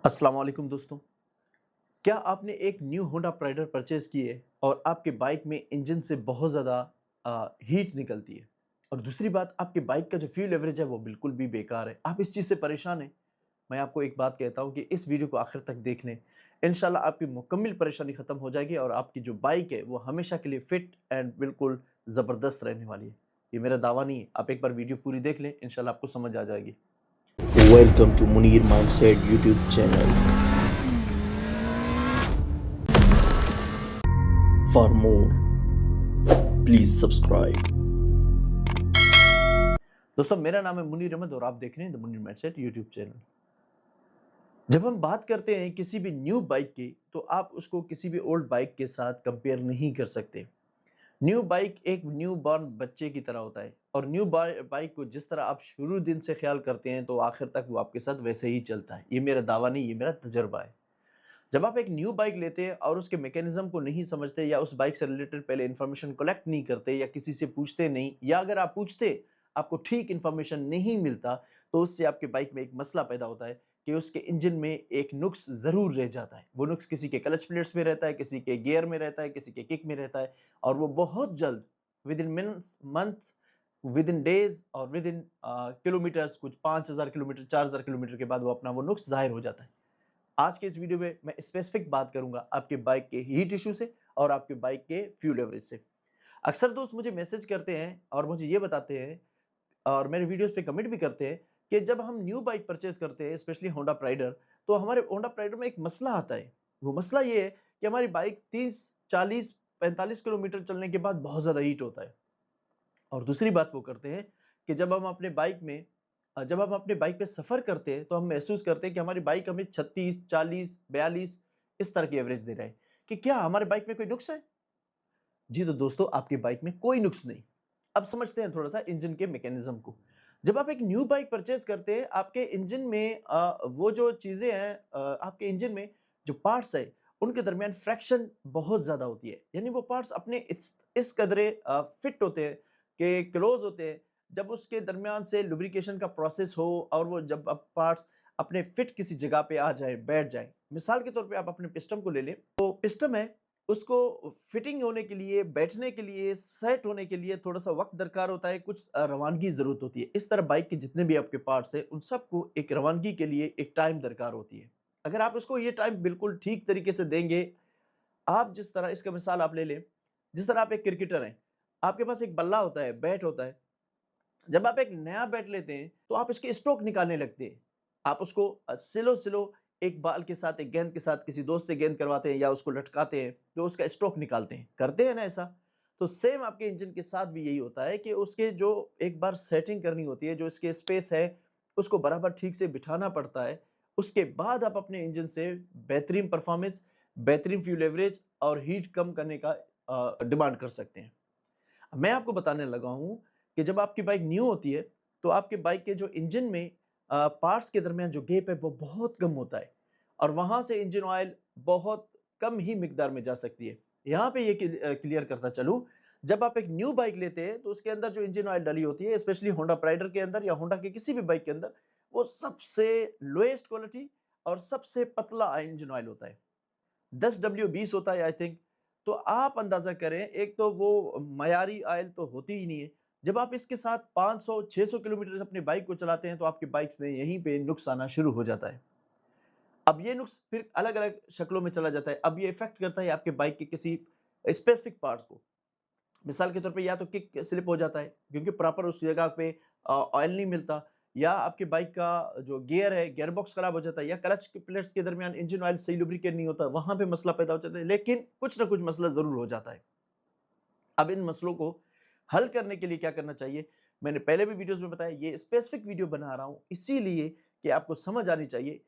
अस्सलाम वालेकुम दोस्तों। क्या आपने एक न्यू होंडा प्राइडर परचेज़ की है और आपके बाइक में इंजन से बहुत ज़्यादा हीट निकलती है और दूसरी बात आपके बाइक का जो फ्यूल एवरेज है वो बिल्कुल भी बेकार है। आप इस चीज़ से परेशान हैं? मैं आपको एक बात कहता हूँ कि इस वीडियो को आखिर तक देख लें। इंशाल्लाह आपकी मुकम्मल परेशानी ख़त्म हो जाएगी और आपकी जो बाइक है वो हमेशा के लिए फिट एंड बिल्कुल ज़बरदस्त रहने वाली है। ये मेरा दावा नहीं है। आप एक बार वीडियो पूरी देख लें, इंशाल्लाह आपको समझ आ जाएगी। Welcome to Munir Mindset YouTube channel. For more, please subscribe. दोस्तों मेरा नाम है मुनीर अहमद और आप देख रहे हैं the Munir mindset YouTube channel. जब हम बात करते हैं किसी भी न्यू बाइक की तो आप उसको किसी भी ओल्ड बाइक के साथ कंपेयर नहीं कर सकते। न्यू बाइक एक न्यू बॉर्न बच्चे की तरह होता है और न्यू बाइक को जिस तरह आप शुरू दिन से ख्याल करते हैं तो आखिर तक वो आपके साथ वैसे ही चलता है। ये मेरा दावा नहीं, ये मेरा तजर्बा है। जब आप एक न्यू बाइक लेते हैं और उसके मैकेनिज्म को नहीं समझते या उस बाइक से रिलेटेड पहले इन्फॉर्मेशन कलेक्ट नहीं करते या किसी से पूछते नहीं, या अगर आप पूछते आपको ठीक इन्फॉर्मेशन नहीं मिलता, तो उससे आपके बाइक में एक मसला पैदा होता है कि उसके इंजन में एक नुक्स ज़रूर रह जाता है। वो नुक्स किसी के क्लच प्लेट्स में रहता है, किसी के गियर में रहता है, किसी के किक में रहता है और वो बहुत जल्द with in months, with in days और विद इन किलोमीटर्स, कुछ 5000 किलोमीटर 4000 किलोमीटर के बाद वो अपना वो नुक्स ज़ाहिर हो जाता है। आज के इस वीडियो में मैं स्पेसिफिक बात करूंगा आपके बाइक के हीट इशू से और आपके बाइक के फ्यूल एवरेज से। अक्सर दोस्त मुझे मैसेज करते हैं और मुझे ये बताते हैं और मेरे वीडियोस पे कमेंट भी करते हैं कि जब हम न्यू बाइक परचेज करते हैं, स्पेशली होंडा प्राइडर, तो हमारे होंडा प्राइडर में एक मसला आता है। वो मसला ये है कि हमारी बाइक 30 40 45 किलोमीटर चलने के बाद बहुत ज़्यादा हीट होता है। और दूसरी बात वो करते हैं कि जब हम अपने बाइक पे सफ़र करते हैं तो हम महसूस करते हैं कि हमारी बाइक हमें 36 40 42 इस तरह की एवरेज दे रहा है। कि क्या हमारे बाइक में कोई नुक्स है? जी तो दोस्तों, आपकी बाइक में कोई नुक्स नहीं। अब समझते हैं थोड़ा सा इंजन के मैकेनिज्म को। जब आप एक न्यू बाइक परचेज करते हैं, आपके इंजन में वो जो चीज़ें हैं, आपके इंजन में जो पार्ट्स है उनके दरमियान फ्रैक्शन बहुत ज़्यादा होती है। यानी वो पार्ट्स अपने इस कदरे फिट होते हैं कि क्लोज होते हैं। जब उसके दरमियान से लुब्रिकेशन का प्रोसेस हो और वो जब अब पार्ट्स अपने फिट किसी जगह पे आ जाए, बैठ जाए। मिसाल के तौर पे आप अपने पिस्टन को ले लें, तो पिस्टन है, उसको फिटिंग होने के लिए, बैठने के लिए, सेट होने के लिए थोड़ा-सा वक़्त दरकार होता है, कुछ रवानगी ज़रूरत होती है। इस तरह बाइक के जितने भी आपके पार्ट्स हैं, उन सबको एक रवानगी के लिए एक टाइम दरकार होती है। अगर आप उसको ये टाइम बिल्कुल ठीक तरीके से देंगे, आप जिस तरह इसका मिसाल आप ले लें, जिस तरह आप एक क्रिकेटर हैं, आपके पास एक बल्ला होता है, बैट होता है। जब आप एक नया बैट लेते हैं, तो आप इसके स्ट्रोक निकालने लगते हैं। आप उसको स्लो-स्लो एक बॉल के साथ, एक गेंद के साथ किसी दोस्त से गेंद करवाते हैं या उसको लटकाते हैं, तो उसका स्ट्रोक निकालते हैं। करते हैं ना ऐसा? तो सेम आपके इंजन के साथ भी यही होता है कि उसके जो एक बार सेटिंग करनी होती है, जो इसके स्पेस है, उसको बराबर ठीक से बिठाना पड़ता है। उसके बाद आप अपने इंजन से बेहतरीन परफॉर्मेंस, बेहतरीन फ्यूल एवरेज और हीट कम करने का डिमांड कर सकते हैं। मैं आपको बताने लगा हूँ कि जब आपकी बाइक न्यू होती है, तो आपके बाइक के जो इंजन में पार्ट्स के दरमियान जो गैप है वो बहुत कम होता है और वहाँ से इंजन ऑयल बहुत कम ही मिकदार में जा सकती है। यहाँ पे ये क्लियर करता चलूँ, जब आप एक न्यू बाइक लेते हैं तो उसके अंदर जो इंजन ऑयल डली होती है, स्पेशली होंडा प्राइडर के अंदर या होंडा के किसी भी बाइक के अंदर, वो सबसे लोएस्ट क्वालिटी और सबसे पतला इंजन ऑयल होता है। 10W20 होता है आई थिंक। तो आप अंदाज़ा करें, एक तो वो मयारी ऑयल तो होती ही नहीं है। जब आप इसके साथ 500-600 किलोमीटर अपनी बाइक को चलाते हैं तो आपकी बाइक में यहीं पे नुक्स आना शुरू हो जाता है। अब ये नुक्स फिर अलग-अलग शक्लों में चला जाता है। अब ये इफ़ेक्ट करता है आपके बाइक के किसी स्पेसिफिक पार्ट्स को। मिसाल के तौर पे या तो किक स्लिप हो जाता है क्योंकि प्रॉपर उस जगह पे ऑयल नहीं मिलता, या आपके बाइक का जो गियर है, गियर बॉक्स खराब हो जाता है, या क्लच के प्लेट्स के दरमियान इंजन ऑयल सही लुब्रिकेट नहीं होता, वहां पे मसला पैदा हो जाता है। लेकिन कुछ ना कुछ मसला जरूर हो जाता है। अब इन मसलों को हल करने के लिए क्या करना चाहिए, मैंने पहले भी वीडियोस में बताया, ये स्पेसिफिक वीडियो बना रहा हूँ इसीलिए कि आपको समझ आनी चाहिए।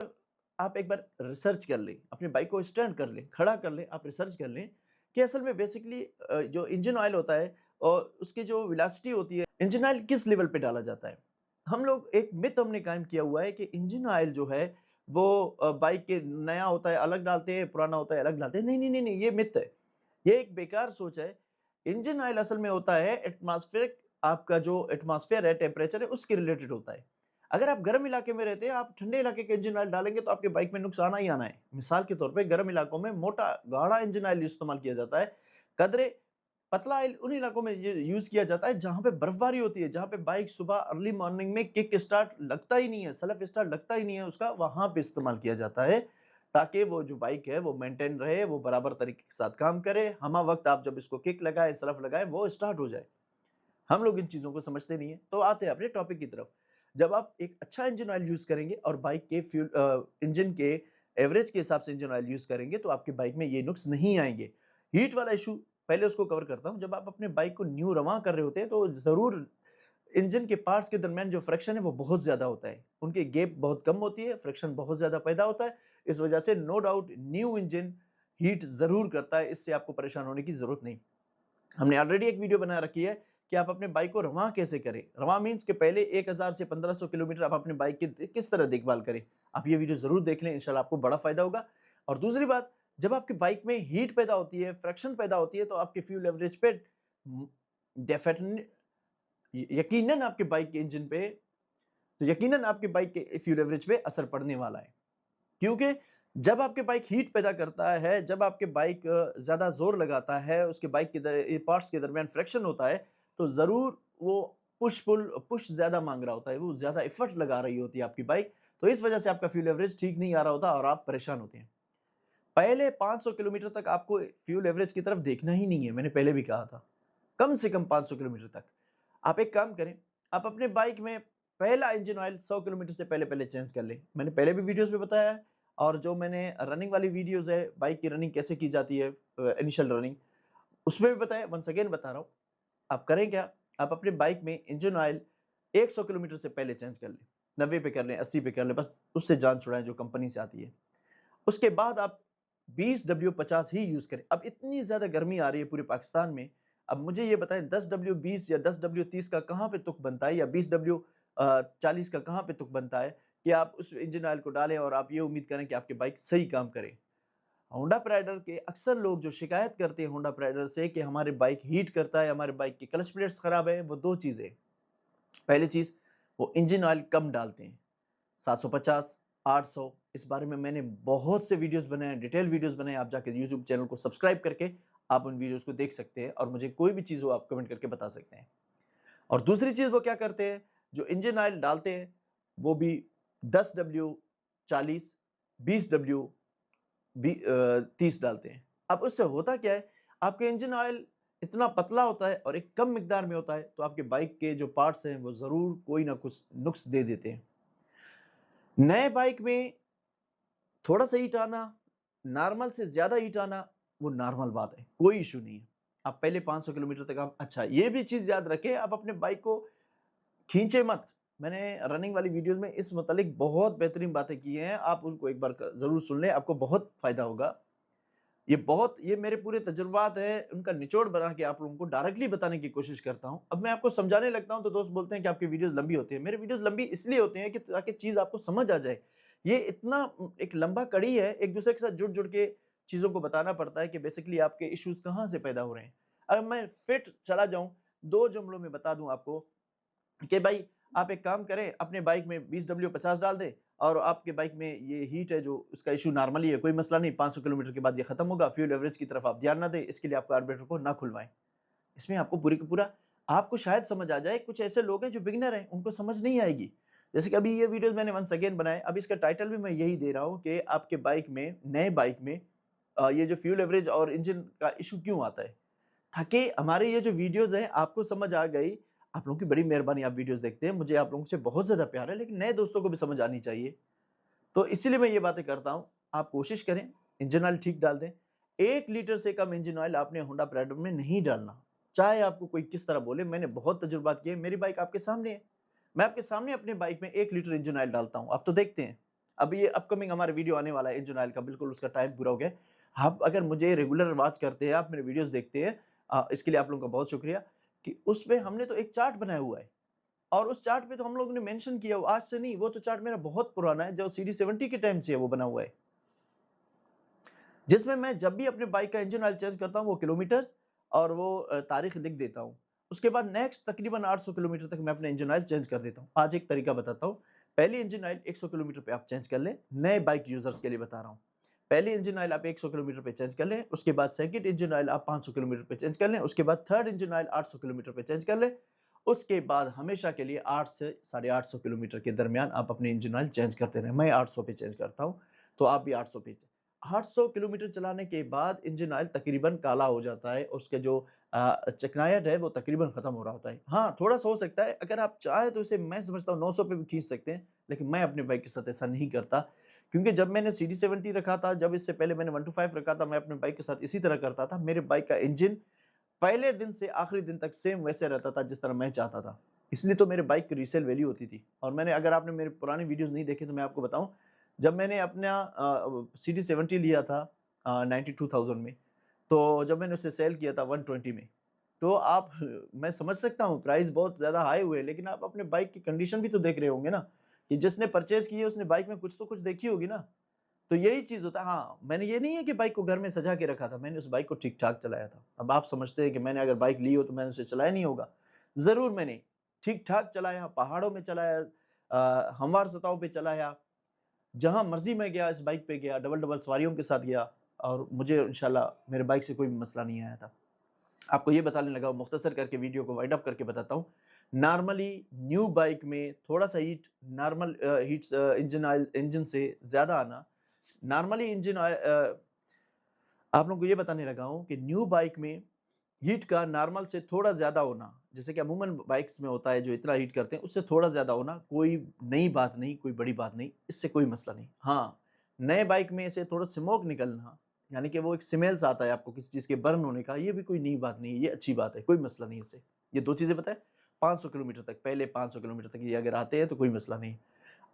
आप एक बार रिसर्च कर लें, अपनी बाइक को स्टैंड कर लें, खड़ा कर लें, आप रिसर्च कर लें कि असल में बेसिकली जो इंजन ऑयल होता है और उसकी जो वेलोसिटी होती है, इंजन ऑयल किस लेवल पे डाला जाता है। हम लोग एक मिथ हमने कायम किया हुआ है कि इंजन ऑयल जो है वो बाइक के नया होता है अलग डालते हैं, पुराना होता है अलग डालते हैं। नहीं नहीं नहीं नहीं, ये मिथ है, ये एक बेकार सोच है। इंजन ऑयल असल में होता है एटमॉस्फेरिक, आपका जो एटमॉस्फेयर है, टेम्परेचर है, उसके रिलेटेड होता है। اگر آپ گرم علاقے میں رہتے ہیں، آپ ٹھنڈے علاقے کا انجن آئل ڈالیں گے تو آپ کے بائک میں نقصان ہی آنا ہے۔ مثال کے طور پہ گرم علاقوں میں موٹا گاڑھا انجن آئل استعمال کیا جاتا ہے، قدرے پتلا آئل ان علاقوں میں یوز کیا جاتا ہے جہاں پہ برف باری ہوتی ہے، جہاں پہ بائک صبح ارلی مارننگ میں کک اسٹارٹ لگتا ہی نہیں ہے، سیلف اسٹارٹ لگتا ہی نہیں ہے اس کا، وہاں پہ استعمال کیا جاتا ہے تاکہ وہ جو بائک ہے وہ مینٹین رہے، وہ برابر طریقے کے ساتھ کام کرے، ہمہ وقت آپ جب اس کو کک لگائیں، سیلف لگائیں، وہ اسٹارٹ ہو جائے۔ ہم لوگ ان چیزوں کو سمجھتے نہیں ہیں۔ تو آتے ہیں اپنے ٹاپک کی طرف۔ جب آپ ایک اچھا انجن آئل یوز کریں گے اور بائک کے انجن کے ایوریج کے حساب سے انجن آئل یوز کریں گے تو آپ کے بائک میں یہ نقص نہیں آئیں گے۔ ہیٹ والا ایشو پہلے اس کو کور کرتا ہوں۔ جب آپ اپنے بائک کو نیو رواں کر رہے ہوتے ہیں تو ضرور انجن کے پارٹس کے درمیان جو فرکشن ہے وہ بہت زیادہ ہوتا ہے، ان کی گیپ بہت کم ہوتی ہے، فرکشن بہت زیادہ پیدا ہوتا ہے، اس وجہ سے no doubt new engine heat ضرور کرتا ہے، اس سے آپ کو پریشان ہونے کی ضرورت نہیں۔ ہم نے آلریڈی ایک ویڈیو بنا رکھی ہے کہ آپ اپنے بائک کو رواں کیسے کریں۔ رواں مینس کہ پہلے 1000 سے 1500 کلومیٹر آپ اپنے بائک کی کس طرح دیکھ بھال کریں۔ آپ یہ ویڈیو ضرور دیکھ لیں، انشاءاللہ آپ کو بڑا فائدہ ہوگا۔ اور دوسری بات، جب آپ کی بائک میں ہیٹ پیدا ہوتی ہے، فرکشن پیدا ہوتی ہے تو آپ کے فیول ایوریج پہ یقیناً آپ کے بائک کے انجن پہ تو یقیناً آپ کے بائک کے فیول ایوریج پہ اثر پڑنے والا ہے، کیونکہ جب آپ کے بائک ہیٹ پیدا کرتا ہے، جب آپ کے بائک زیادہ زور لگاتا ہے، اس کے بائک کے پارٹس کے درمیان فریکشن ہوتا ہے تو ضرور وہ پش زیادہ مانگ رہا ہوتا ہے، وہ زیادہ ایفرٹ لگا رہی ہوتی ہے آپ کی بائک، تو اس وجہ سے آپ کا فیول ایوریج ٹھیک نہیں آ رہا ہوتا اور آپ پریشان ہوتے ہیں۔ پہلے 500 کلومیٹر تک آپ کو فیول ایوریج کی طرف دیکھنا ہی نہیں ہے، میں نے پہلے بھی کہا تھا، کم سے کم 500 کلومیٹر تک۔ آپ ایک کام کریں، آپ اپنے بائک میں پہلا انجن آئل 100 کلومیٹر سے پہلے چینج کر لیں۔ میں نے پہلے بھی ویڈیوز میں بتایا ہے، اور جو میں نے رننگ والی ویڈیوز ہے، بائک کی رننگ کیسے کی جاتی ہے، انیشل رننگ، اس میں بھی بتایا، ونس اگین بتا رہا ہوں۔ آپ کریں کیا، آپ اپنے بائک میں انجن آئل 100 کلومیٹر سے پہلے چینج کر لیں، 90 پہ کر لیں، 80 پہ کر لیں، بس اس سے جان چھڑائیں جو کمپنی سے آتی ہے۔ اس کے بعد آپ 20W50 ہی یوز کریں۔ اب اتنی زیادہ گرمی آ رہی ہے پورے پاکستان میں، اب مجھے یہ بتائیں 10W20 یا 10W30 کا کہاں پہ تک بنتا ہے، یا 20W40 کا کہاں پہ تک بنتا ہے کہ آپ اس انجن آئل کو ڈالیں اور آپ یہ امید کریں کہ آپ کی بائک صحیح کام کرے۔ ہونڈا پرائیڈر کے اکثر لوگ جو شکایت کرتے ہیں ہونڈا پرائیڈر سے کہ ہمارے بائک ہیٹ کرتا ہے، ہمارے بائک کی کلچ پلیٹس خراب ہیں، وہ دو چیزیں۔ پہلی چیز، وہ انجن آئل کم ڈالتے ہیں، 750 800، اس بارے میں نے بہت سے ویڈیوز بنائے ہیں، ڈیٹیل ویڈیوز بنائے ہیں، آپ جا کے یوٹیوب چینل کو سبسکرائب کر کے آپ ان ویڈیوز کو دیکھ سکتے ہیں، اور مجھے کوئی بھی چیز ہو آپ کمنٹ کر کے بتا سکتے ہیں۔ اور دوسری چیز وہ کیا کرتے ہیں، جو انجن آئل ڈالتے ہیں وہ بھی 10W40 20W30 ڈالتے ہیں۔ اب اس سے ہوتا کیا ہے، آپ کے انجن آئل اتنا پتلا ہوتا ہے اور ایک کم مقدار میں ہوتا ہے تو آپ کے بائک کے جو پارٹس ہیں وہ ضرور کوئی نہ کچھ نقص دے دیتے ہیں۔ نئے بائک میں تھوڑا سا ہیٹ آنا، نارمل سے زیادہ ہیٹ آنا، وہ نارمل بات ہے، کوئی ایشو نہیں ہے۔ آپ پہلے 500 کلومیٹر تک آپ اچھا یہ بھی چیز یاد رکھیں، آپ اپنے بائک کو کھینچے مت۔ میں نے رننگ والی ویڈیوز میں اس متعلق بہت بہترین باتیں کی ہیں، آپ ان کو ایک بار ضرور سن لیں، آپ کو بہت فائدہ ہوگا۔ یہ میرے پورے تجربات ہیں، ان کا نچوڑ بنا کے آپ لوگوں کو ڈائریکٹلی بتانے کی کوشش کرتا ہوں۔ اب میں آپ کو سمجھانے لگتا ہوں تو دوست بولتے ہیں کہ آپ کی ویڈیوز لمبی ہوتی ہیں۔ میرے ویڈیوز لمبی اس لیے ہوتے ہیں کہ تاکہ چیز آپ کو سمجھ آ جائے۔ یہ اتنا ایک لمبا کڑی ہے، ایک دوسرے کے ساتھ جڑ کے چیزوں کو بتانا پڑتا ہے کہ بیسیکلی آپ کے ایشوز کہاں سے پیدا ہو رہے ہیں۔ اگر میں فٹ چلا جاؤں، 2 جملوں میں بتا دوں آپ کو کہ بھائی آپ ایک کام کریں، اپنے بائک میں 20W50 ڈال دیں، اور آپ کے بائک میں یہ ہیٹ ہے جو اس کا ایشو نارملی ہے، کوئی مسئلہ نہیں، 500 کلومیٹر کے بعد یہ ختم ہوگا۔ فیول ایوریج کی طرف آپ دھیان نہ دیں، اس کے لیے آپ کاربوریٹر کو نہ کھلوائیں۔ اس میں آپ کو پوری کا پورا آپ کو شاید سمجھ آ جائے۔ کچھ ایسے لوگ ہیں جو بگنر ہیں، ان کو سمجھ نہیں آئے گی، جیسے کہ ابھی یہ ویڈیوز میں نے ونس اگین بنائے، اب اس کا ٹائٹل بھی میں یہی دے رہا ہوں کہ آپ کے بائک میں، نئے بائک میں یہ جو فیول ایوریج اور انجن کا ایشو کیوں آتا ہے، تاکہ ہمارے یہ جو ویڈیوز ہیں آپ کو سمجھ آ گئی۔ آپ لوگوں کی بڑی مہربانی، آپ ویڈیوز دیکھتے ہیں، مجھے آپ لوگوں سے بہت زیادہ پیار ہے، لیکن نئے دوستوں کو بھی سمجھ آنی چاہیے، تو اسی لیے میں یہ باتیں کرتا ہوں۔ آپ کوشش کریں انجن آئل ٹھیک ڈال دیں۔ 1 لیٹر سے کم انجن آئل آپ نے ہونڈا پرائیڈر میں نہیں ڈالنا، چاہے آپ کو کوئی کس طرح بولے۔ میں نے بہت تجربات کیے، میری بائک آپ کے سامنے ہے، میں آپ کے سامنے اپنے بائک میں 1 لیٹر انجن آئل ڈالتا ہوں، آپ تو دیکھتے ہیں۔ اب یہ اپ کمنگ ہمارے ویڈیو آنے والا ہے انجن آئل کا، بالکل اس کا ٹائم پورا ہو گیا۔ آپ اگر مجھے ریگولر واچ کرتے ہیں، آپ میرے ویڈیوز دیکھتے ہیں، اس کے لیے آپ لوگوں کا بہت شکریہ کہ اس پہ ہم نے تو ایک چارٹ بنایا ہوا ہے، اور اس چارٹ پہ تو ہم لوگوں نے مینشن کیا ہوا، آج سے نہیں، وہ تو چارٹ میرا بہت پرانا ہے، جو CD70 کے ٹائم سے ہے وہ بنا ہوا ہے، جس میں میں جب بھی اپنے بائک کا انجن آئل چینج کرتا ہوں وہ کلومیٹرز اور وہ تاریخ لکھ دیتا ہوں۔ اس کے بعد نیکسٹ تقریباً 800 کلومیٹر تک میں اپنے انجن آئل چینج کر دیتا ہوں۔ آج ایک طریقہ بتاتا ہوں، पहली इंजन ऑयल 100 किलोमीटर पे आप चेंज कर लें, नए बाइक यूजर्स के लिए बता रहा हूँ। पहली इंजन ऑयल आप 100 किलोमीटर पे चेंज कर लें, उसके बाद सेकंड इंजन ऑयल आप 500 किलोमीटर पे चेंज कर लें, उसके बाद थर्ड इंजन ऑयल 800 किलोमीटर पे चेंज कर लें, उसके बाद हमेशा के लिए 8 से 850 किलोमीटर के दरमियान आप अपनी इंजन ऑयल चेंज करते रहें। मैं 800 पे चेंज करता हूँ, तो आप भी 800 पे। 800 किलोमीटर चलाने के बाद इंजन ऑयल तकरीबन काला हो जाता है, उसके जो चिकनाहट है वो तकरीबन खत्म हो रहा होता है। हाँ, थोड़ा-सा हो सकता है, अगर आप चाहें तो इसे मैं समझता हूँ 900 पे भी खींच सकते हैं, लेकिन मैं अपने बाइक के साथ ऐसा नहीं करता, क्योंकि जब मैंने सीडी 70 रखा था, जब इससे पहले मैंने 125 रखा था, मैं अपने बाइक के साथ इसी तरह करता था। मेरे बाइक का इंजन पहले दिन से आखिरी दिन तक सेम वैसे रहता था जिस तरह मैं चाहता था। इसलिए तो मेरे बाइक की रीसेल वैल्यू होती थी। और मैंने, अगर आपने मेरे पुरानी वीडियोज़ नहीं देखे तो मैं आपको बताऊँ, जब मैंने अपना सीडी 70 लिया था 92,000 में, तो जब मैंने उसे सेल किया था 120 में, तो आप मैं समझ सकता हूँ प्राइस बहुत ज़्यादा हाई हुए, लेकिन आप अपने बाइक की कंडीशन भी तो देख रहे होंगे ना, कि जिसने परचेज़ की है उसने बाइक में कुछ तो कुछ देखी होगी ना। तो यही चीज़ होता है। हाँ, मैंने ये नहीं है कि बाइक को घर में सजा के रखा था, मैंने उस बाइक को ठीक-ठाक चलाया था। अब आप समझते हैं कि मैंने अगर बाइक ली हो तो मैंने उसे चलाया नहीं होगा। ज़रूर मैंने ठीक-ठाक चलाया, पहाड़ों में चलाया, हमवार सतहों पे चलाया, जहाँ मर्ज़ी मैं गया इस बाइक पे गया, डबल-डबल सवारियों के साथ गया, और मुझे इंशाल्लाह मेरे बाइक से कोई भी मसला नहीं आया था। आपको ये बताने लगा हूँ, मुख्तसर करके वीडियो को वाइंड अप करके बताता हूँ। नॉर्मली न्यू बाइक में थोड़ा-सा heat, normal heats engine oil engine से ज़्यादा आना, नॉर्मली आप लोगों को ये बताने लगा हूँ कि न्यू बाइक में हीट का नॉर्मल से थोड़ा ज़्यादा होना, जैसे कि अमूमन बाइक्स में होता है जो इतना हीट करते हैं, उससे थोड़ा ज़्यादा होना कोई नई बात नहीं, कोई बड़ी बात नहीं, इससे कोई मसला नहीं। हाँ, नए बाइक में से थोड़ा स्मोक निकलना, यानी कि वो एक स्मेल्स आता है आपको किसी चीज़ के बर्न होने का, ये भी कोई नई बात नहीं है, ये अच्छी बात है, कोई मसला नहीं इससे। ये 2 चीज़ें बताएँ, 500 किलोमीटर तक, पहले 500 किलोमीटर तक ये अगर आते हैं तो कोई मसला नहीं।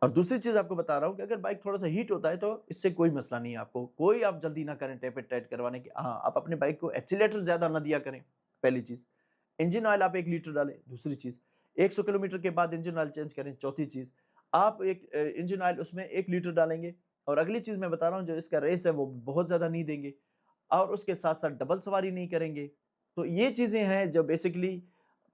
और दूसरी चीज़ आपको बता रहा हूँ कि अगर बाइक थोड़ा-सा हीट होता है तो इससे कोई मसला नहीं है आपको। कोई आप जल्दी ना करें टेपेड टाइट करवाने की। हाँ, आप अपने बाइक को एक्सीलरेटर ज़्यादा ना दिया करें, पहली चीज़। इंजन ऑयल आप 1 लीटर डालें, दूसरी चीज़। 100 किलोमीटर के बाद इंजन ऑयल चेंज करें, चौथी चीज़। आप एक इंजन ऑयल उसमें 1 लीटर डालेंगे, और अगली चीज़ मैं बता रहा हूँ, जो इसका रेस है वो बहुत ज़्यादा नहीं देंगे, और उसके साथ-साथ डबल सवारी नहीं करेंगे। तो ये चीज़ें हैं जो बेसिकली,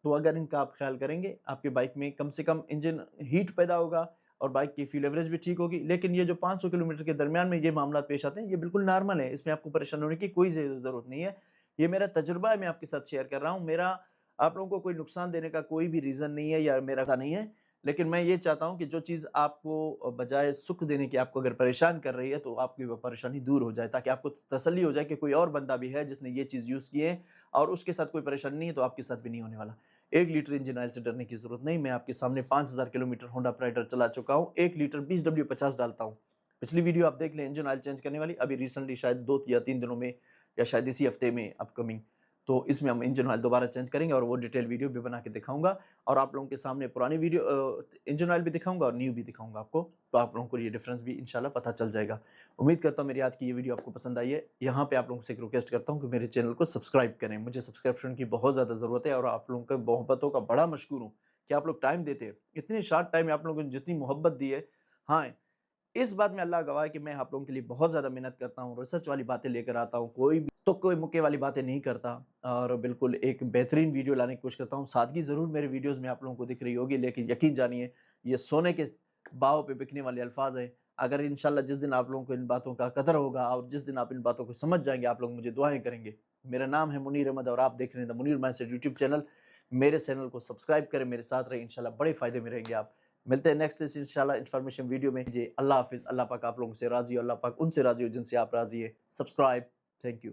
तो अगर इनका आप ख़्याल करेंगे, आपके बाइक में कम से कम इंजन हीट पैदा होगा और बाइक की फ्यूल एवरेज भी ठीक होगी। लेकिन ये जो 500 किलोमीटर के दरमियान में ये मामलात पेश आते हैं, ये बिल्कुल नॉर्मल है, इसमें आपको परेशान होने की कोई ज़रूरत नहीं है। ये मेरा तजुर्बा है, मैं आपके साथ शेयर कर रहा हूँ। मेरा आप लोगों को कोई नुकसान देने का कोई भी रीज़न नहीं है, या मेरा का नहीं है। लेकिन मैं ये चाहता हूँ कि जो चीज़ आपको बजाय सुख देने की आपको अगर परेशान कर रही है, तो आपकी वो परेशानी दूर हो जाए, ताकि आपको तसल्ली हो जाए कि कोई और बंदा भी है जिसने ये चीज़ यूज़ की है और उसके साथ कोई परेशानी नहीं है, तो आपके साथ भी नहीं होने वाला। 1 लीटर इंजन ऑयल से डरने की ज़रूरत नहीं। मैं आपके सामने 5000 किलोमीटर होंडा प्राइडर चला चुका हूँ। 1 लीटर 20 W50 डालता हूँ। पिछली वीडियो आप देख लें इंजन ऑयल चेंज करने वाली, अभी रिसेंटली शायद 2 या 3 दिनों में, या शायद इसी हफ्ते में अपकमिंग। तो इसमें हम इंजन ऑयल दोबारा चेंज करेंगे और वो डिटेल वीडियो भी बना के दिखाऊँगा, और आप लोगों के सामने पुरानी वीडियो इंजन ऑयल भी दिखाऊँगा और न्यू भी दिखाऊँगा आपको। तो आप लोगों को ये डिफरेंस भी इंशाल्लाह पता चल जाएगा। उम्मीद करता हूँ मेरी आज की ये वीडियो आपको पसंद आई है। यहाँ पे आप लोगों से एक रिक्वेस्ट करता हूँ कि मेरे चैनल को सब्सक्राइब करें। मुझे सब्सक्रिप्शन की बहुत ज़्यादा ज़रूरत है, और आप लोगों के मोहब्बतों का बड़ा मशकूर हूँ कि आप लोग टाइम देते हैं। इतने शॉर्ट टाइम में आप लोगों ने जितनी मोहब्बत दी है, हाँ, इस बात में अल्लाह गवाह है कि मैं आप लोगों के लिए बहुत ज़्यादा मेहनत करता हूँ, रिसर्च वाली बातें लेकर आता हूँ, कोई भी तुक्के-मुक्के वाली बातें नहीं करता, और बिल्कुल एक बेहतरीन वीडियो लाने की कोशिश करता हूँ। सादगी ज़रूर मेरे वीडियोज़ में आप लोगों को दिख रही होगी, लेकिन यकीन जानिए, ये सोने के भाव पे बिकने वाले अल्फाज़ हैं। अगर इंशाल्लाह जिस दिन आप लोगों को इन बातों का कदर होगा, और जिस दिन आप इन बातों को समझ जाएँगे, आप लोग मुझे दुआएँ करेंगे। मेरा नाम है मुनीर अहमद, और आप देख रहे हैं the Munir mindset YouTube channel. मेरे चैनल को सब्सक्राइब करें, मेरे साथ रहें, इंशाल्लाह बड़े फ़ायदे में रहेंगे आप। मिलते हैं नेक्स्ट इस इंशाल्लाह इन्फॉर्मेशन वीडियो में। जी, अल्लाह हाफ़िज़। अल्लाह पाक आप लोगों से राज़ी हो, अल्लाह पाक उनसे राज़ी हो जिनसे आप राज़ी हैं। सब्सक्राइब। Thank you.